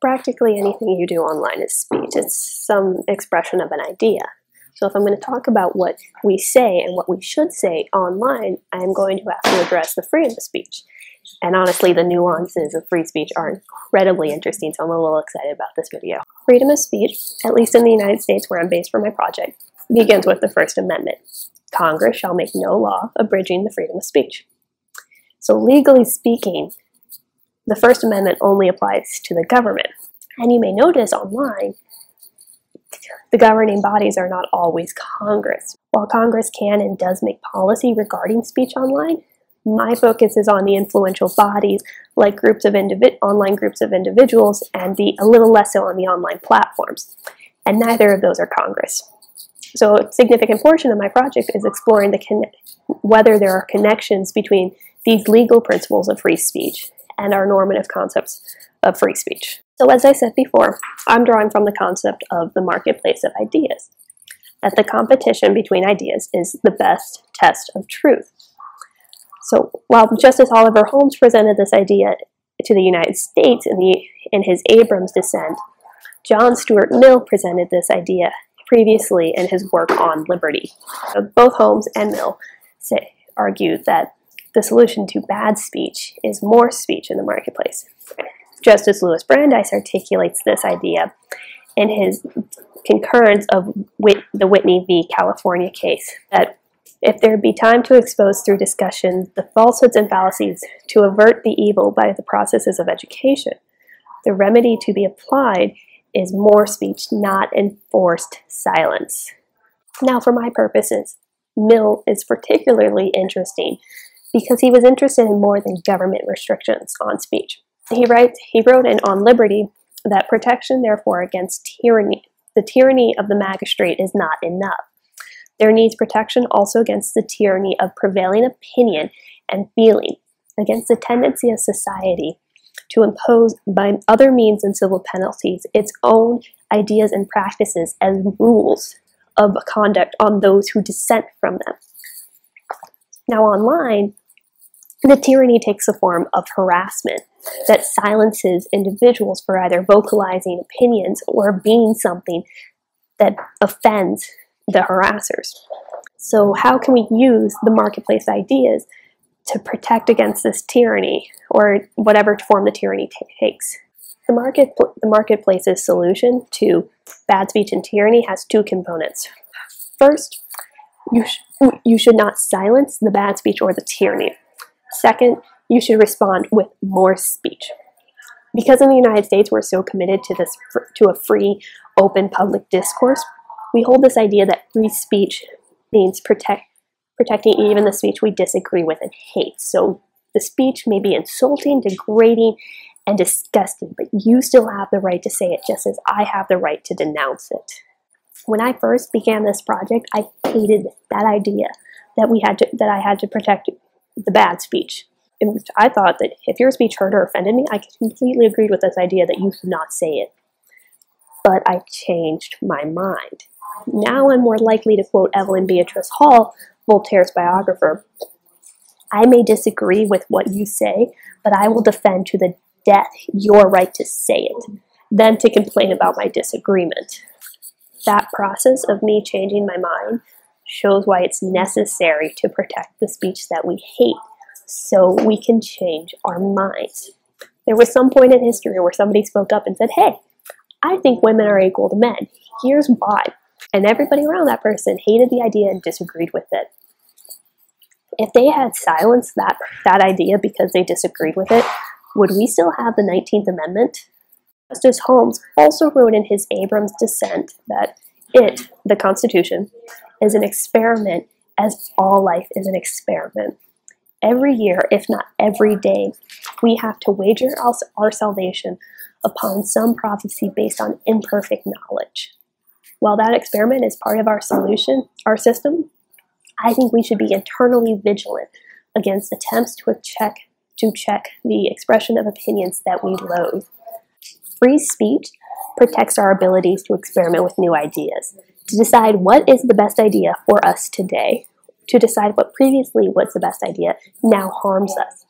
Practically anything you do online is speech. It's some expression of an idea. So if I'm going to talk about what we say and what we should say online, I'm going to have to address the freedom of speech. And honestly, the nuances of free speech are incredibly interesting, so I'm a little excited about this video. Freedom of speech, at least in the United States where I'm based for my project, begins with the First Amendment. Congress shall make no law abridging the freedom of speech. So legally speaking, the First Amendment only applies to the government. And you may notice online, the governing bodies are not always Congress. While Congress can and does make policy regarding speech online, my focus is on the influential bodies like online groups of individuals and a little less so on the online platforms. And neither of those are Congress. So a significant portion of my project is exploring whether there are connections between these legal principles of free speech and our normative concepts of free speech. So as I said before, I'm drawing from the concept of the marketplace of ideas, that the competition between ideas is the best test of truth. So while Justice Oliver Holmes presented this idea to the United States in his Abrams dissent, John Stuart Mill presented this idea previously in his work on liberty. So both Holmes and Mill argue that the solution to bad speech is more speech in the marketplace. Justice Louis Brandeis articulates this idea in his concurrence of the Whitney v. California case, that if there be time to expose through discussion the falsehoods and fallacies to avert the evil by the processes of education, the remedy to be applied is more speech, not enforced silence. Now, for my purposes, Mill is particularly interesting because he was interested in more than government restrictions on speech. He wrote in On Liberty that protection, therefore, against tyranny, the tyranny of the magistrate is not enough. There needs protection also against the tyranny of prevailing opinion and feeling, against the tendency of society to impose by other means and civil penalties its own ideas and practices as rules of conduct on those who dissent from them. Now online, the tyranny takes the form of harassment that silences individuals for either vocalizing opinions or being something that offends the harassers. So how can we use the marketplace ideas to protect against this tyranny, or whatever form the tyranny takes? The marketplace's solution to bad speech and tyranny has two components. First, you should not silence the bad speech or the tyranny. Second, you should respond with more speech. Because in the United States we're so committed to a free, open public discourse, we hold this idea that free speech means protecting even the speech we disagree with and hate. So the speech may be insulting, degrading, and disgusting, but you still have the right to say it just as I have the right to denounce it. When I first began this project, I hated that idea that I had to protect the bad speech. And I thought that if your speech hurt or offended me, I completely agreed with this idea that you should not say it. But I changed my mind. Now I'm more likely to quote Evelyn Beatrice Hall, Voltaire's biographer. I may disagree with what you say, but I will defend to the death your right to say it, than to complain about my disagreement. That process of me changing my mind shows why it's necessary to protect the speech that we hate, so we can change our minds. There was some point in history where somebody spoke up and said, hey, I think women are equal to men. Here's why. And everybody around that person hated the idea and disagreed with it. If they had silenced that idea because they disagreed with it, would we still have the 19th Amendment? Justice Holmes also wrote in his Abrams dissent that the Constitution, is an experiment, as all life is an experiment. Every year, if not every day, we have to wager our salvation upon some prophecy based on imperfect knowledge. While that experiment is part of our solution, our system, I think we should be internally vigilant against attempts to check the expression of opinions that we loathe. Free speech protects our abilities to experiment with new ideas, to decide what is the best idea for us today, to decide what previously was the best idea now harms us.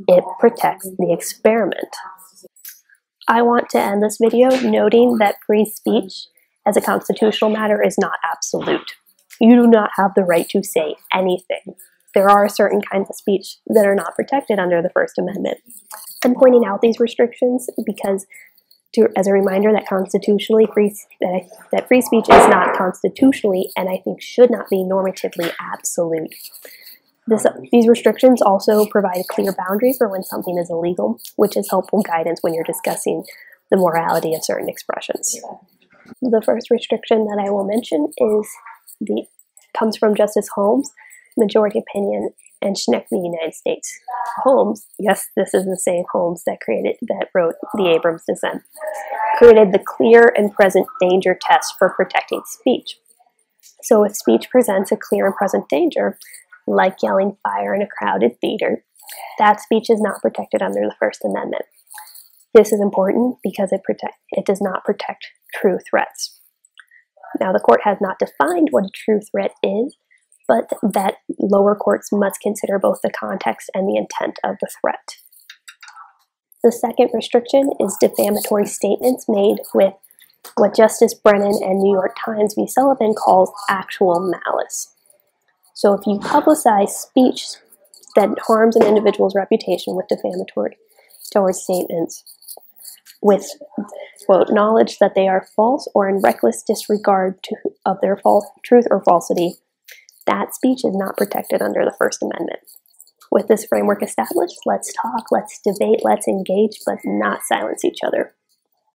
It protects the experiment. I want to end this video noting that free speech as a constitutional matter is not absolute. You do not have the right to say anything. There are certain kinds of speech that are not protected under the First Amendment. I'm pointing out these restrictions because, as a reminder that constitutionally free speech is not constitutionally, and I think should not be normatively absolute. These restrictions also provide a clear boundary for when something is illegal, which is helpful guidance when you're discussing the morality of certain expressions. The first restriction that I will mention comes from Justice Holmes, majority opinion, and Schneck v. United States. Holmes, yes, this is the same Holmes that wrote the Abrams dissent, created the clear and present danger test for protecting speech. So if speech presents a clear and present danger, like yelling fire in a crowded theater, that speech is not protected under the First Amendment. This is important because it does not protect true threats. Now, the court has not defined what a true threat is, but that lower courts must consider both the context and the intent of the threat. The second restriction is defamatory statements made with what Justice Brennan and New York Times v. Sullivan calls actual malice. So if you publicize speech that harms an individual's reputation with defamatory statements, with, quote, knowledge that they are false or in reckless disregard of their truth or falsity, that speech is not protected under the First Amendment. With this framework established, let's talk, let's debate, let's engage, but not silence each other.